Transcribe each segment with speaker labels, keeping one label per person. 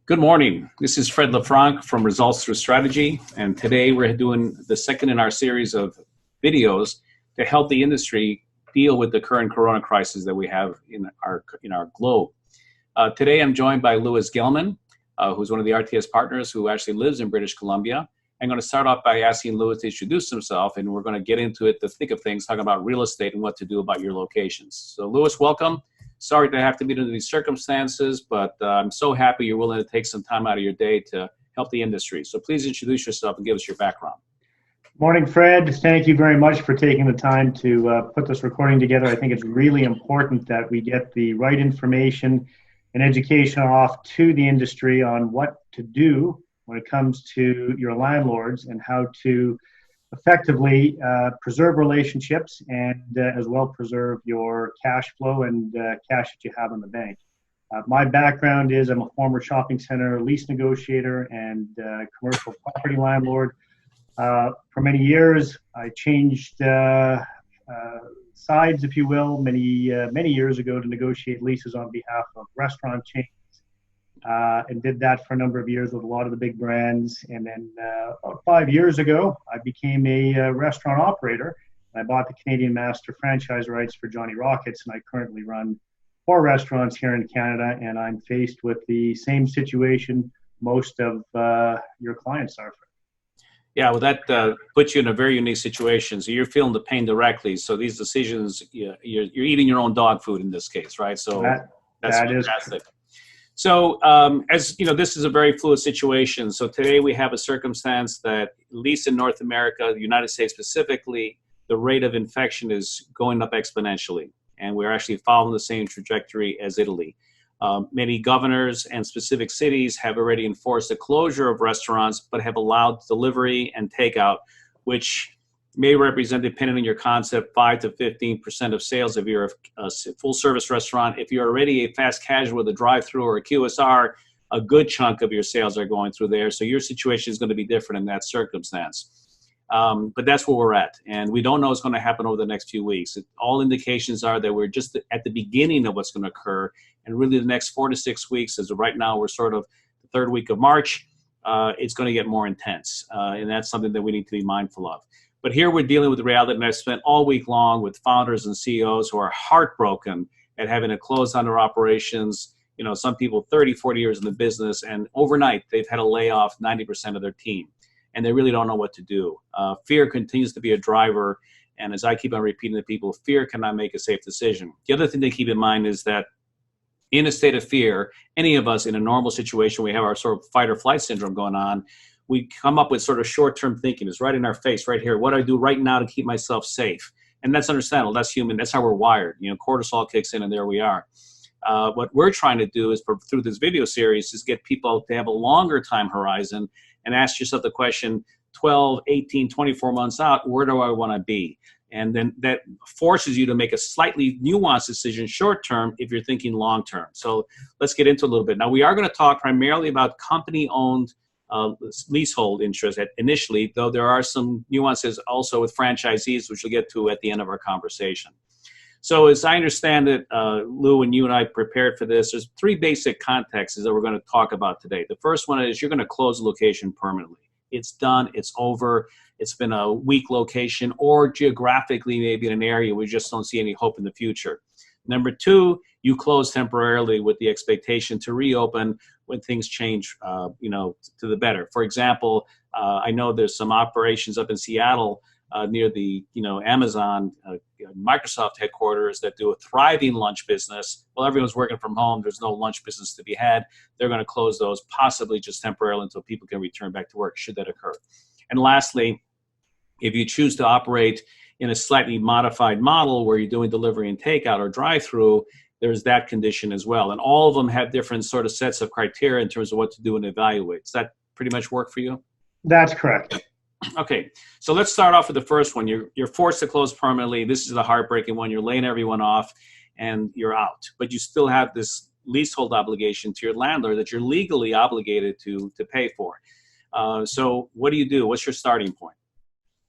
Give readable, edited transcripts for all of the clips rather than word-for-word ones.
Speaker 1: Good morning. This is Fred LeFranc from Results Through Strategy, and today we're doing the second in our series of videos to help the industry deal with the current corona crisis that we have in our globe. Today I'm joined by Louis Gelman, who's one of the RTS partners who actually lives in British Columbia. I'm going to start off by asking Louis to introduce himself, and we're going to get into it, the thick of things, talking about real estate and what to do about your locations. So Louis, welcome. Sorry to have to meet under these circumstances, but I'm so happy you're willing to take some time out of your day to help the industry. So please introduce yourself and give us your background.
Speaker 2: Morning, Fred. Thank you very much for taking the time to put this recording together. I think it's really important that we get the right information and education off to the industry on what to do when it comes to your landlords and how to effectively preserve relationships and as well preserve your cash flow and cash that you have in the bank. My background is I'm a former shopping center lease negotiator and commercial property landlord. For many years, I changed sides, if you will, many years ago to negotiate leases on behalf of restaurant chains. And did that for a number of years with a lot of the big brands. And then about 5 years ago, I became a restaurant operator. I bought the Canadian Master franchise rights for Johnny Rockets, and I currently run 4 restaurants here in Canada, and I'm faced with the same situation most of your clients are.
Speaker 1: Yeah, well, that puts you in a very unique situation. So you're feeling the pain directly. So these decisions, you're eating your own dog food in this case, right? So that's fantastic. So as you know, this is a very fluid situation. So today we have a circumstance that, at least in North America, the United States specifically, the rate of infection is going up exponentially. And we're actually following the same trajectory as Italy. Many governors and specific cities have already enforced the closure of restaurants, but have allowed delivery and takeout, which may represent, depending on your concept, 5 to 15% of sales if you're a full-service restaurant. If you're already a fast casual with a drive-through or a QSR, a good chunk of your sales are going through there. So your situation is going to be different in that circumstance. But that's where we're at. And we don't know what's going to happen over the next few weeks. All indications are that we're just at the beginning of what's going to occur. And really the next 4 to 6 weeks, as of right now, we're sort of the third week of March, it's going to get more intense. And that's something that we need to be mindful of. But here we're dealing with the reality, and I've spent all week long with founders and CEOs who are heartbroken at having to close down their operations. You know, some people 30, 40 years in the business, and overnight they've had to lay off 90% of their team, and they really don't know what to do. Fear continues to be a driver, and as I keep on repeating to people, fear cannot make a safe decision. The other thing to keep in mind is that in a state of fear, any of us in a normal situation, we have our sort of fight or flight syndrome going on. We come up with sort of short-term thinking. It's right in our face, right here. What do I do right now to keep myself safe? And that's understandable. That's human. That's how we're wired. You know, cortisol kicks in, and there we are. What we're trying to do is, through this video series, is get people to have a longer time horizon and ask yourself the question, 12, 18, 24 months out, where do I want to be? And then that forces you to make a slightly nuanced decision short-term if you're thinking long-term. So let's get into a little bit. Now, we are going to talk primarily about company-owned leasehold interest initially, though there are some nuances also with franchisees, which we'll get to at the end of our conversation. So as I understand it, Lou, and you and I prepared for this, there's 3 basic contexts that we're going to talk about today. The first one is you're going to close the location permanently. It's done. It's over. It's been a weak location, or geographically maybe in an area we just don't see any hope in the future. Number 2, you close temporarily with the expectation to reopen when things change, you know, to the better. For example, I know there's some operations up in Seattle near the, you know, Amazon, Microsoft headquarters that do a thriving lunch business. Well, everyone's working from home. There's no lunch business to be had. They're going to close those possibly just temporarily until people can return back to work, should that occur. And lastly, if you choose to operate in a slightly modified model where you're doing delivery and takeout or drive-through, there's that condition as well. And all of them have different sort of sets of criteria in terms of what to do and evaluate. Does that pretty much work for you?
Speaker 2: That's correct.
Speaker 1: Okay, so let's start off with the first one. You're forced to close permanently. This is the heartbreaking one. You're laying everyone off and you're out. But you still have this leasehold obligation to your landlord that you're legally obligated to pay for. So what do you do? What's your starting point?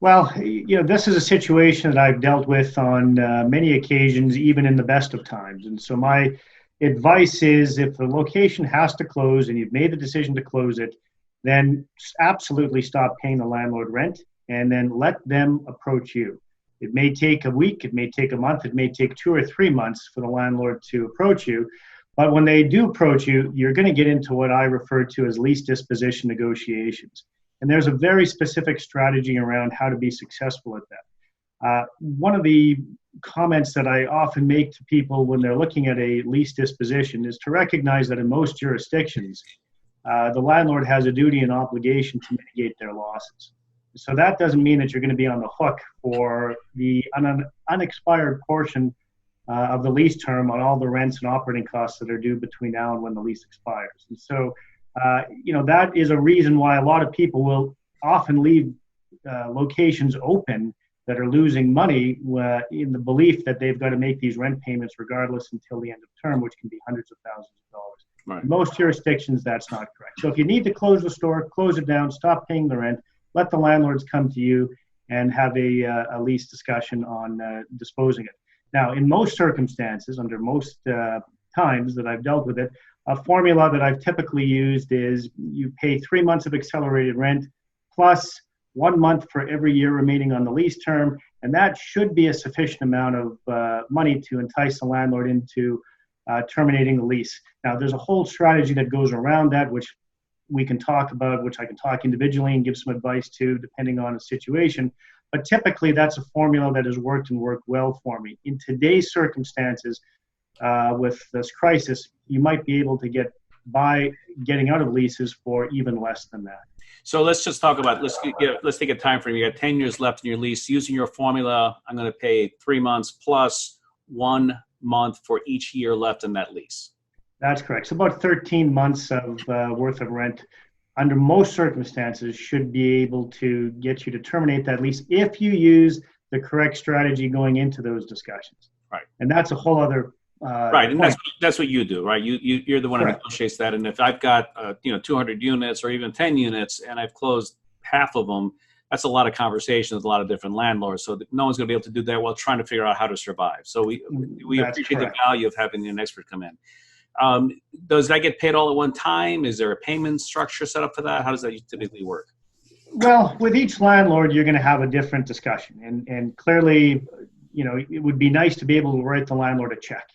Speaker 2: Well, you know, this is a situation that I've dealt with on many occasions, even in the best of times. And so my advice is if the location has to close and you've made the decision to close it, then absolutely stop paying the landlord rent and then let them approach you. It may take a week, it may take a month, it may take 2 or 3 months for the landlord to approach you. But when they do approach you, you're going to get into what I refer to as lease disposition negotiations. And there's a very specific strategy around how to be successful at that. One of the comments that I often make to people when they're looking at a lease disposition is to recognize that in most jurisdictions, the landlord has a duty and obligation to mitigate their losses. So that doesn't mean that you're going to be on the hook for the unexpired portion of the lease term on all the rents and operating costs that are due between now and when the lease expires. And so, that is a reason why a lot of people will often leave locations open that are losing money in the belief that they've got to make these rent payments regardless until the end of term, which can be hundreds of thousands of dollars. Right. In most jurisdictions, that's not correct. So if you need to close the store, close it down, stop paying the rent, let the landlords come to you and have a lease discussion on disposing it. Now, in most circumstances, under most times that I've dealt with it, a formula that I've typically used is you pay 3 months of accelerated rent plus 1 month for every year remaining on the lease term, and that should be a sufficient amount of money to entice the landlord into terminating the lease. Now, there's a whole strategy that goes around that, which we can talk about, which I can talk individually and give some advice to, depending on the situation. But typically, that's a formula that has worked and worked well for me. In today's circumstances, with this crisis, you might be able to get by getting out of leases for even less than that.
Speaker 1: So let's just talk about, let's take a time frame. You got 10 years left in your lease. Using your formula, I'm going to pay 3 months plus 1 month for each year left in that lease.
Speaker 2: That's correct. So about 13 months of worth of rent, under most circumstances, should be able to get you to terminate that lease if you use the correct strategy going into those discussions.
Speaker 1: Right.
Speaker 2: And that's a whole other
Speaker 1: right, and that's what you do, right? You're the one who negotiates that. And if I've got 200 units or even 10 units, and I've closed half of them, that's a lot of conversations with a lot of different landlords. So no one's going to be able to do that while trying to figure out how to survive. So we appreciate the value of having an expert come in. Does that get paid all at one time? Is there a payment structure set up for that? How does that typically work?
Speaker 2: Well, with each landlord, you're going to have a different discussion. And clearly, it would be nice to be able to write the landlord a check.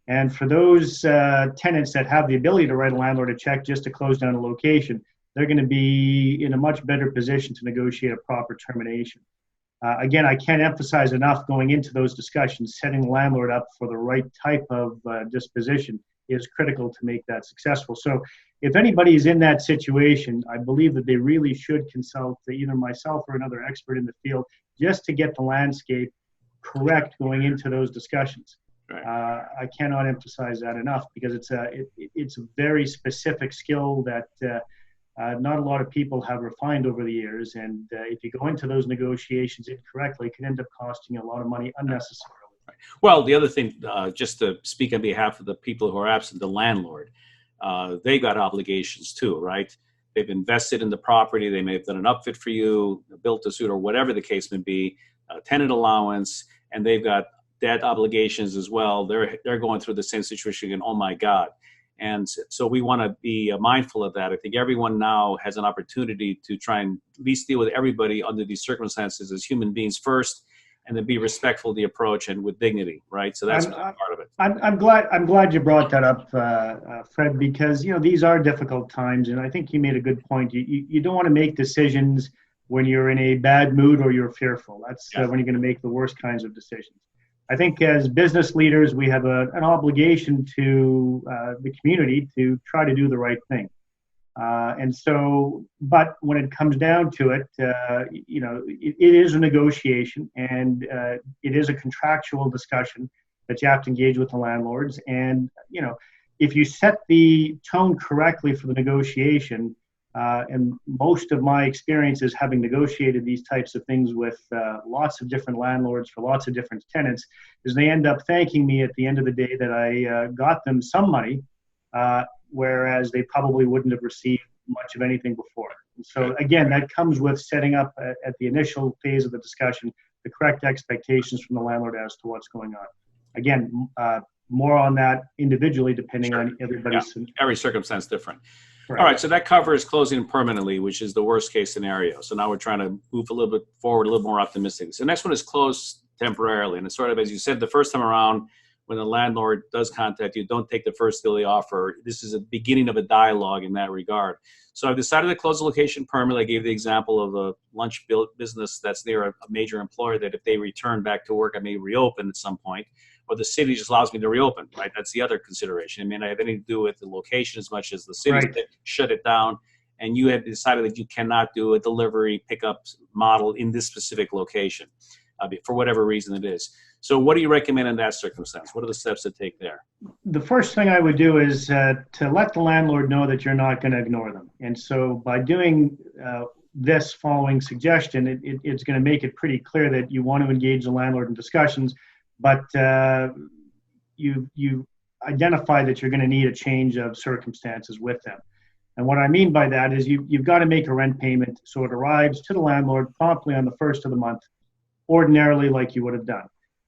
Speaker 2: And for those tenants that have the ability to write a landlord a check just to close down a location, they're going to be in a much better position to negotiate a proper termination. Again, I can't emphasize enough going into those discussions, setting the landlord up for the right type of disposition is critical to make that successful. So if anybody is in that situation, I believe that they really should consult either myself or another expert in the field just to get the landscape correct going into those discussions. Right. I cannot emphasize that enough because it's a very specific skill that not a lot of people have refined over the years. And if you go into those negotiations incorrectly, it can end up costing you a lot of money unnecessarily.
Speaker 1: Right. Well, the other thing, just to speak on behalf of the people who are absent, the landlord, they've got obligations too, right? They've invested in the property. They may have done an upfit for you, built a suit, or whatever the case may be, tenant allowance, and they've got debt obligations as well. They're going through the same situation again. Oh my God. And so we want to be mindful of that. I think everyone now has an opportunity to try and at least deal with everybody under these circumstances as human beings first, and then be respectful of the approach and with dignity, right? So that's part of it.
Speaker 2: I'm glad you brought that up, Fred, because these are difficult times, and I think you made a good point. You don't want to make decisions when you're in a bad mood or you're fearful. That's when you're going to make the worst kinds of decisions. I think as business leaders, we have an obligation to the community to try to do the right thing. But when it comes down to it, it is a negotiation, and it is a contractual discussion that you have to engage with the landlords. And, if you set the tone correctly for the negotiation, and most of my experiences having negotiated these types of things with lots of different landlords for lots of different tenants, is they end up thanking me at the end of the day that I got them some money, whereas they probably wouldn't have received much of anything before. And so again, that comes with setting up at the initial phase of the discussion the correct expectations from the landlord as to what's going on. again, more on that individually depending on everybody's.
Speaker 1: Yeah. Every circumstance different.
Speaker 2: Correct.
Speaker 1: All right, so that covers closing permanently, which is the worst case scenario. So now we're trying to move a little bit forward, a little more optimistic. So the next one is close temporarily. And it's sort of, as you said, the first time around, when the landlord does contact you, don't take the first deal they offer. This is a beginning of a dialogue in that regard. So I've decided to close the location permanently. I gave the example of a lunch business that's near a major employer that if they return back to work, I may reopen at some point. Or the city just allows me to reopen, right? That's the other consideration. It may not have anything to do with the location as much as the city shut it down, and you have decided that you cannot do a delivery pickup model in this specific location for whatever reason it is. So what do you recommend in that circumstance? What are the steps to take there?
Speaker 2: The first thing I would do is to let the landlord know that you're not going to ignore them. And so by doing this following suggestion, it's going to make it pretty clear that you want to engage the landlord in discussions, but you identify that you're going to need a change of circumstances with them. And what I mean by that is you've got to make a rent payment so it arrives to the landlord promptly on the first of the month, ordinarily like you would have done.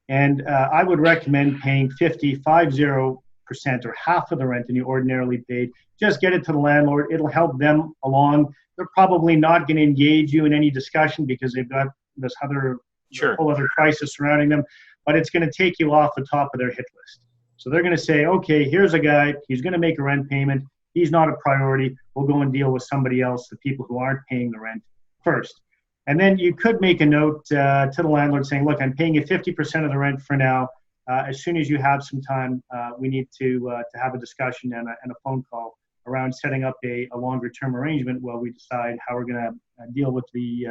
Speaker 2: And I would recommend paying 50% or half of the rent than you ordinarily paid. Just get it to the landlord. It'll help them along. They're probably not going to engage you in any discussion because they've got this whole other crisis surrounding them. But it's going to take you off the top of their hit list. So they're going to say, okay, here's a guy. He's going to make a rent payment. He's not a priority. We'll go and deal with somebody else, the people who aren't paying the rent first. And then you could make a note to the landlord saying, look, I'm paying you 50% of the rent for now. As soon as you have some time, we need to have a discussion and a phone call around setting up a longer term arrangement while we decide how we're going to deal with the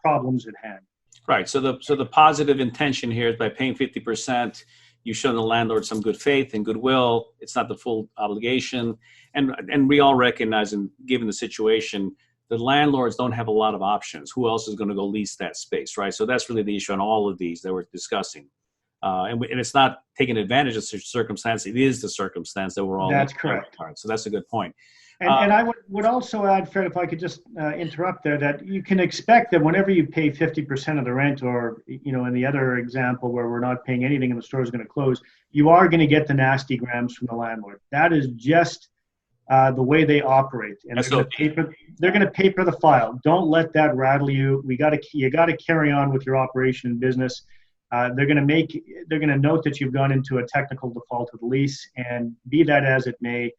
Speaker 2: problems at hand.
Speaker 1: Right. So the positive intention here is by paying 50%, you show the landlord some good faith and goodwill. It's not the full obligation. And we all recognize, and given the situation, the landlords don't have a lot of options. Who else is going to go lease that space, right? So that's really the issue on all of these that we're discussing. And it's not taking advantage of the circumstance. It is the circumstance that we're all.
Speaker 2: That's correct.
Speaker 1: So that's a good point.
Speaker 2: And I would also add, Fred, if I could just interrupt there, that you can expect that whenever you pay 50% of the rent, or, in the other example where we're not paying anything and the store is going to close, you are going to get the nasty grams from the landlord. That is just the way they operate. And they're going to paper the file. Don't let that rattle you. You got to carry on with your operation and business. They're going to note that you've gone into a technical default of the lease, and be that as it may,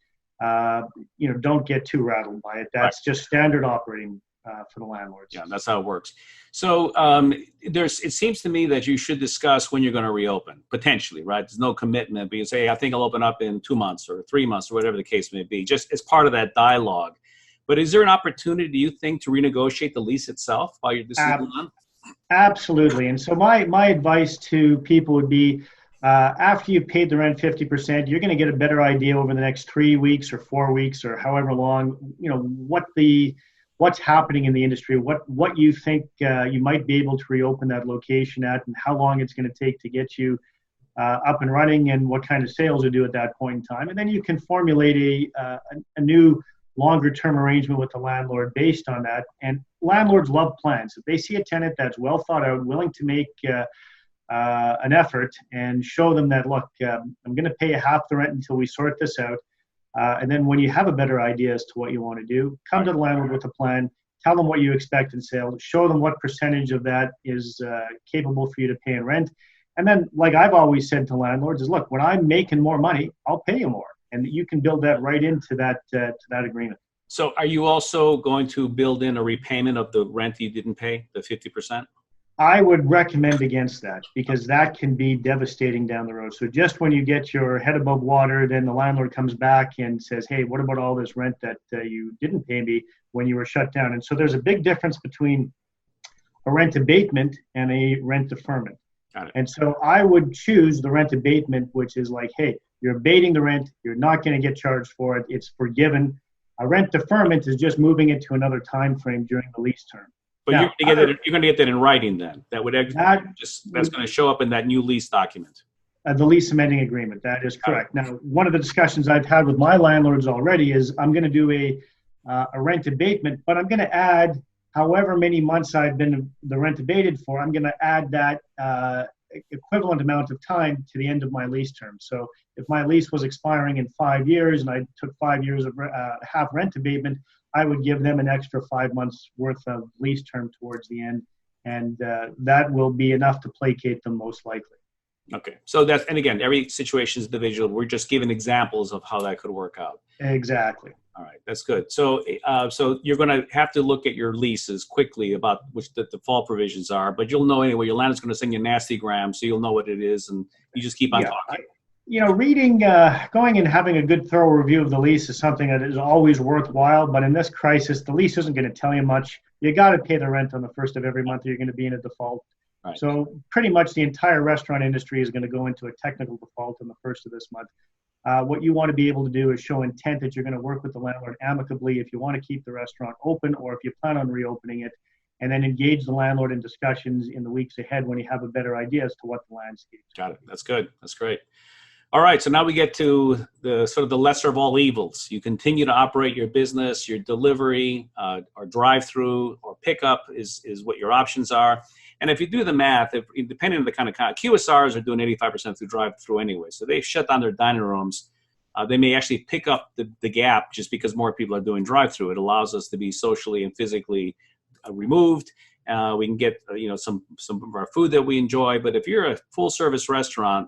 Speaker 2: don't get too rattled by it. That's just standard operating for the landlords.
Speaker 1: Yeah, that's how it works. So it seems to me that you should discuss when you're going to reopen, potentially, right? There's no commitment, but you say, I think I'll open up in 2 months or 3 months or whatever the case may be, just as part of that dialogue. But is there an opportunity, do you think, to renegotiate the lease itself while this is going on?
Speaker 2: Absolutely. And so my advice to people would be, after you've paid the rent 50%, you're going to get a better idea over the next 3 weeks or 4 weeks or however long, what's happening in the industry, what you think you might be able to reopen that location at, and how long it's going to take to get you up and running, and what kind of sales you do at that point in time. And then you can formulate a new longer term arrangement with the landlord based on that. And landlords love plans. If they see a tenant that's well thought out, willing to make an effort, and show them that, look, I'm going to pay half the rent until we sort this out. And then when you have a better idea as to what you want to do, come to the landlord with a plan, tell them what you expect in sales, show them what percentage of that is capable for you to pay in rent. And then, like I've always said to landlords, is, look, when I'm making more money, I'll pay you more. And you can build that right into that agreement.
Speaker 1: So are you also going to build in a repayment of the rent you didn't pay, the 50%?
Speaker 2: I would recommend against that, because that can be devastating down the road. So just when you get your head above water, then the landlord comes back and says, hey, what about all this rent that you didn't pay me when you were shut down? And so there's a big difference between a rent abatement and a rent deferment.
Speaker 1: Got it.
Speaker 2: And so I would choose the rent abatement, which is like, hey, you're abating the rent, you're not going to get charged for it, it's forgiven. A rent deferment is just moving it to another time frame during the lease term.
Speaker 1: But now, you're going to get that in writing then. That's going to show up in that new lease document.
Speaker 2: The lease amending agreement, that is correct. Now, one of the discussions I've had with my landlords already is I'm going to do a rent abatement, but I'm going to add however many months I've been the rent abated for, I'm going to add that equivalent amount of time to the end of my lease term. So if my lease was expiring in 5 years and I took 5 years of half rent abatement, I would give them an extra 5 months worth of lease term towards the end. And that will be enough to placate them most likely.
Speaker 1: Okay. So that's, and again, every situation is individual. We're just giving examples of how that could work out.
Speaker 2: Exactly.
Speaker 1: All right. That's good. So, so you're going to have to look at your leases quickly about which the default provisions are, but you'll know anyway. Your landlord's going to send you a nasty gram, so you'll know what it is, and you just keep on talking.
Speaker 2: Reading, going and having a good thorough review of the lease is something that is always worthwhile, but in this crisis, the lease isn't going to tell you much. You got to pay the rent on the first of every month or you're going to be in a default. Right. So pretty much the entire restaurant industry is going to go into a technical default on the first of this month. What you want to be able to do is show intent that you're going to work with the landlord amicably if you want to keep the restaurant open or if you plan on reopening it, and then engage the landlord in discussions in the weeks ahead when you have a better idea as to what the landscape is.
Speaker 1: Got it. That's good. That's great. All right, so now we get to the sort of the lesser of all evils. You continue to operate your business, your delivery, or drive-through, or pickup is what your options are. And if you do the math, depending on the kind of QSRs are doing 85% through drive-through anyway, so they've shut down their dining rooms. They may actually pick up the gap just because more people are doing drive-through. It allows us to be socially and physically removed. We can get some of our food that we enjoy. But if you're a full-service restaurant,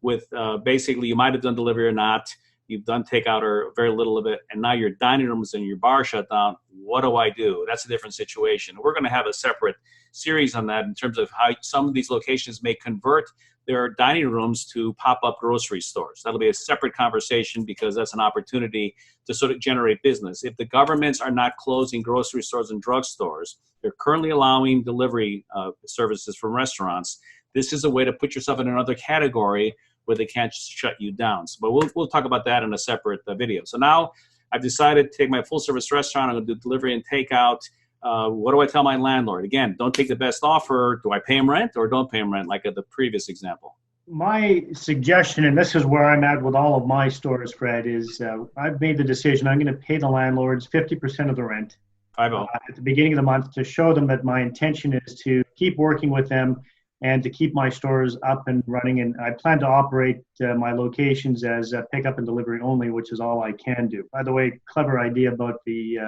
Speaker 1: with basically you might have done delivery or not, you've done takeout or very little of it, and now your dining rooms and your bar shut down, what do I do? That's a different situation. We're going to have a separate series on that in terms of how some of these locations may convert their dining rooms to pop-up grocery stores. That'll be a separate conversation because that's an opportunity to sort of generate business. If the governments are not closing grocery stores and drugstores, they're currently allowing delivery services from restaurants. This is a way to put yourself in another category where they can't shut you down. But we'll talk about that in a separate video. So now I've decided to take my full-service restaurant. I'm going to do delivery and takeout. What do I tell my landlord? Again, don't take the best offer. Do I pay him rent or don't pay him rent, like at the previous example?
Speaker 2: My suggestion, and this is where I'm at with all of my stores, Fred, is I've made the decision I'm going to pay the landlords 50% of the rent at the beginning of the month to show them that my intention is to keep working with them and to keep my stores up and running. And I plan to operate my locations as pickup and delivery only, which is all I can do. By the way, clever idea about the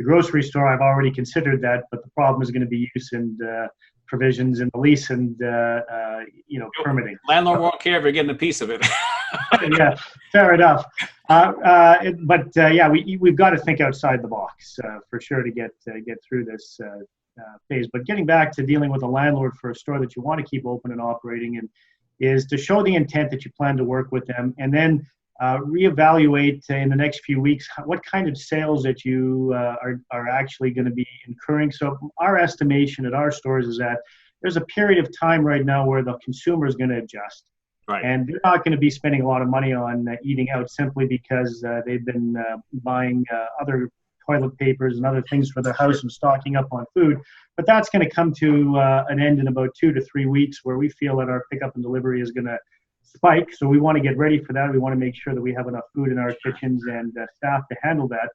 Speaker 2: grocery store. I've already considered that, but the problem is going to be use and provisions in the lease and permitting.
Speaker 1: Landlord won't care if you're getting a piece of it.
Speaker 2: Yeah, fair enough. We've got to think outside the box for sure to get through this phase. But getting back to dealing with a landlord for a store that you want to keep open and operating in is to show the intent that you plan to work with them, and then reevaluate in the next few weeks what kind of sales that you are actually going to be incurring. So our estimation at our stores is that there's a period of time right now where the consumer is going to adjust. Right. And they're not going to be spending a lot of money on eating out simply because they've been buying other toilet papers and other things for their house and stocking up on food. But that's going to come to an end in about 2 to 3 weeks, where we feel that our pickup and delivery is going to spike. So we want to get ready for that. We want to make sure that we have enough food in our kitchens and staff to handle that.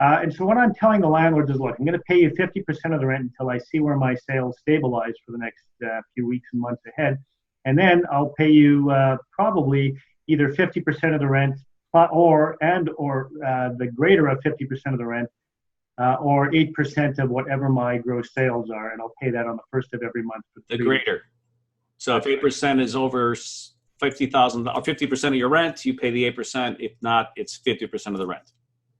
Speaker 2: And so what I'm telling the landlords is, look, I'm going to pay you 50% of the rent until I see where my sales stabilize for the next few weeks and months ahead. And then I'll pay you probably either 50% of the rent or the greater of 50% of the rent, or 8% of whatever my gross sales are, and I'll pay that on the first of every month.
Speaker 1: The greater. So if 8% is over $50,000 or 50% of your rent, you pay the 8%. If not, it's 50% of the rent.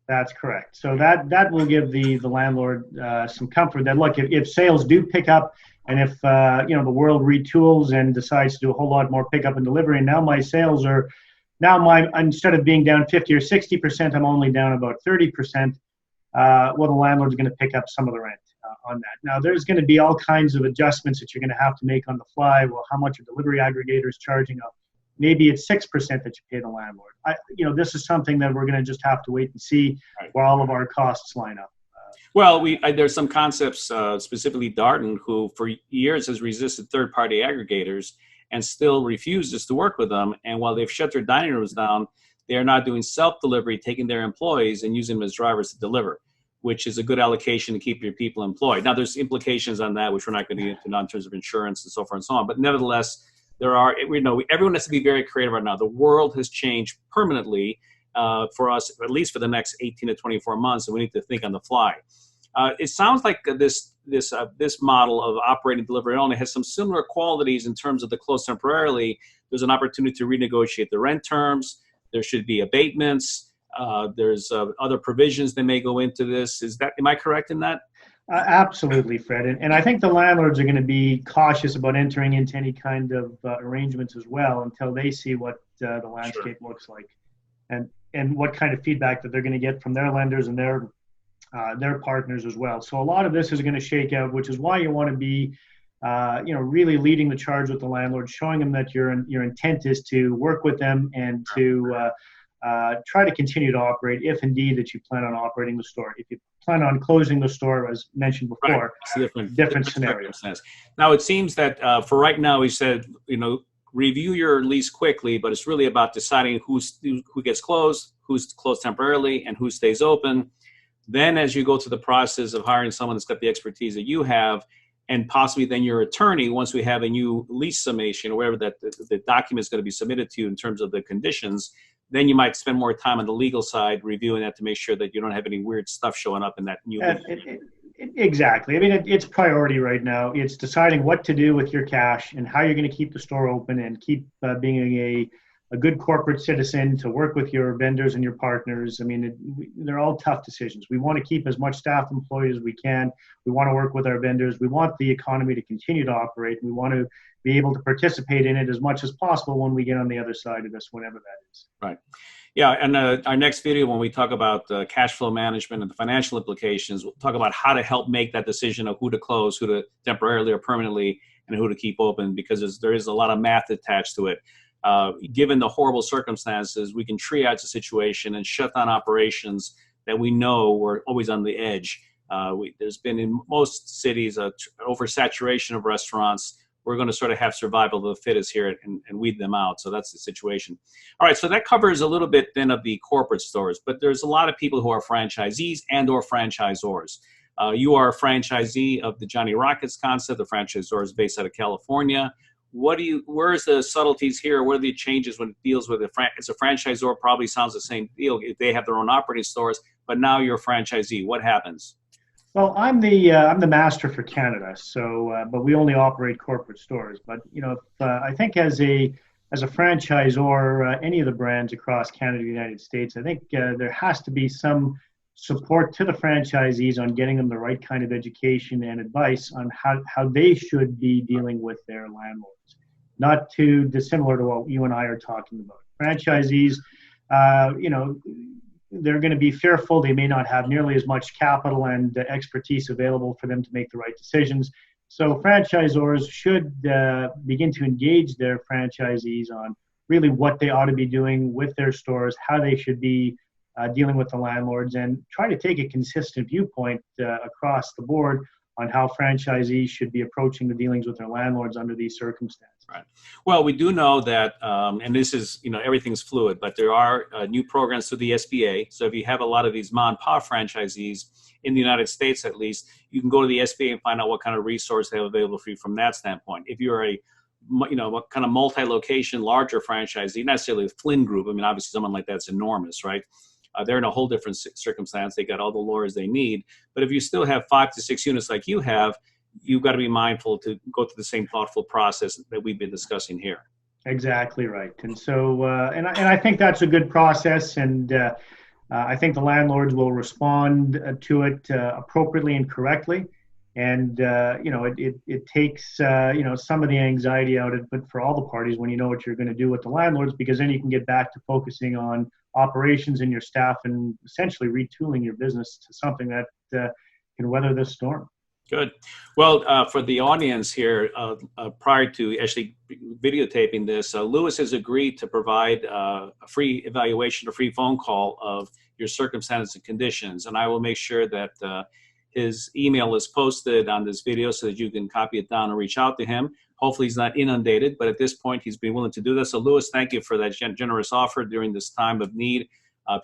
Speaker 2: That's correct. So that will give the landlord some comfort that, look, if sales do pick up, and if the world retools and decides to do a whole lot more pickup and delivery, and now my sales are instead of being down 50 or 60%, I'm only down about 30%. The landlord's going to pick up some of the rent on that. Now, there's going to be all kinds of adjustments that you're going to have to make on the fly. Well, how much a delivery aggregator is charging up? Maybe it's 6% that you pay the landlord. This is something that we're going to just have to wait and see where all of our costs line up.
Speaker 1: There's some concepts, specifically Darden, who for years has resisted third-party aggregators and still refuses to work with them. And while they've shut their dining rooms down, they are now doing self-delivery, taking their employees and using them as drivers to deliver, which is a good allocation to keep your people employed. Now, there's implications on that, which we're not going to get into in terms of insurance and so forth and so on. But nevertheless, There are, everyone has to be very creative right now. The world has changed permanently for us, at least for the next 18 to 24 months, and we need to think on the fly. It sounds like this model of operating delivery only has some similar qualities in terms of the close temporarily. There's an opportunity to renegotiate the rent terms. There should be abatements. There's other provisions that may go into this. Am I correct in that?
Speaker 2: Absolutely, Fred. And I think the landlords are going to be cautious about entering into any kind of arrangements as well until they see what the landscape looks like and what kind of feedback that they're going to get from their lenders and their partners as well. So a lot of this is going to shake out, which is why you want to be really leading the charge with the landlord, showing them that your intent is to work with them and to try to continue to operate if indeed that you plan on operating the store. If you plan on closing the store, as mentioned before, different scenario.
Speaker 1: Now, it seems that for right now, we said, review your lease quickly, but it's really about deciding who gets closed, who's closed temporarily, and who stays open. Then as you go through the process of hiring someone that's got the expertise that you have, and possibly then your attorney, once we have a new lease summation or whatever that the document is going to be submitted to you in terms of the conditions, then you might spend more time on the legal side reviewing that to make sure that you don't have any weird stuff showing up in that new
Speaker 2: Exactly. I mean, it's priority right now. It's deciding what to do with your cash and how you're going to keep the store open and keep being a good corporate citizen, to work with your vendors and your partners. I mean, they're all tough decisions. We want to keep as much staff employed as we can. We want to work with our vendors. We want the economy to continue to operate. We want to be able to participate in it as much as possible when we get on the other side of this, whenever that is.
Speaker 1: Right. Yeah, and our next video, when we talk about cash flow management and the financial implications, we'll talk about how to help make that decision of who to close, who to temporarily or permanently, and who to keep open, because there is a lot of math attached to it. Given the horrible circumstances, we can triage the situation and shut down operations that we know were always on the edge. There's been in most cities oversaturation of restaurants. We're going to sort of have survival of the fittest here and weed them out. So that's the situation. All right, so that covers a little bit then of the corporate stores, but there's a lot of people who are franchisees and or franchisors. You are a franchisee of the Johnny Rockets concept. The franchisor is based out of California. Where's the subtleties here? What are the changes when it deals with it's a franchisor? Probably sounds the same deal if they have their own operating stores, but now you're a franchisee. What happens?
Speaker 2: Well, I'm the master for Canada, so but we only operate corporate stores. But I think as a franchisor, any of the brands across Canada, United States, I think there has to be some support to the franchisees on getting them the right kind of education and advice on how they should be dealing with their landlords. Not too dissimilar to what you and I are talking about. Franchisees, they're going to be fearful. They may not have nearly as much capital and expertise available for them to make the right decisions. So franchisors should begin to engage their franchisees on really what they ought to be doing with their stores, how they should be dealing with the landlords, and try to take a consistent viewpoint across the board on how franchisees should be approaching the dealings with their landlords under these circumstances.
Speaker 1: Right. Well, we do know that, and this is, everything's fluid, but there are new programs through the SBA. So if you have a lot of these mom and pop franchisees in the United States, at least, you can go to the SBA and find out what kind of resource they have available for you from that standpoint. If you're a kind of multi-location, larger franchisee, not necessarily a Flynn Group. I mean, obviously someone like that's enormous, right? They're in a whole different circumstance. They got all the lawyers they need. But if you still have 5 to 6 units like you have, you've got to be mindful to go through the same thoughtful process that we've been discussing here.
Speaker 2: Exactly right. And so, and I think that's a good process. And I think the landlords will respond to it appropriately and correctly. And, it takes, some of the anxiety out of it for all the parties when you know what you're going to do with the landlords, because then you can get back to focusing on operations and your staff and essentially retooling your business to something that can weather this storm.
Speaker 1: Good. Well, for the audience here, prior to actually videotaping this, Louis has agreed to provide a free evaluation, a free phone call of your circumstances and conditions. And I will make sure that his email is posted on this video so that you can copy it down and reach out to him. Hopefully he's not inundated, but at this point he's been willing to do this. So Louis, thank you for that generous offer during this time of need.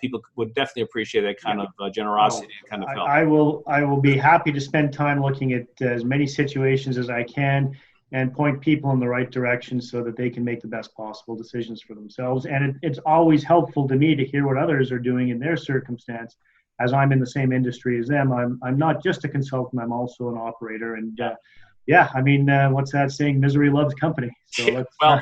Speaker 1: People would definitely appreciate that kind of generosity and kind of help.
Speaker 2: I will be happy to spend time looking at as many situations as I can and point people in the right direction so that they can make the best possible decisions for themselves. And it's always helpful to me to hear what others are doing in their circumstance, as I'm in the same industry as them. I'm not just a consultant, I'm also an operator. And yeah, I mean, what's that saying? Misery loves company. So
Speaker 1: well,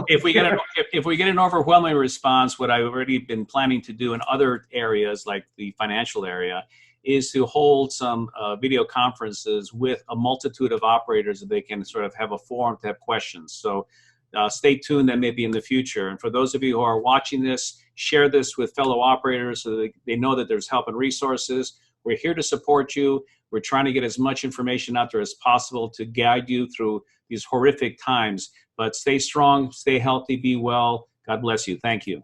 Speaker 1: if we get an overwhelming response, what I've already been planning to do in other areas like the financial area is to hold some video conferences with a multitude of operators that they can sort of have a forum to have questions. So stay tuned, that may be in the future. And for those of you who are watching this, share this with fellow operators so that they know that there's help and resources. We're here to support you. We're trying to get as much information out there as possible to guide you through these horrific times. But stay strong, stay healthy, be well. God bless you. Thank you.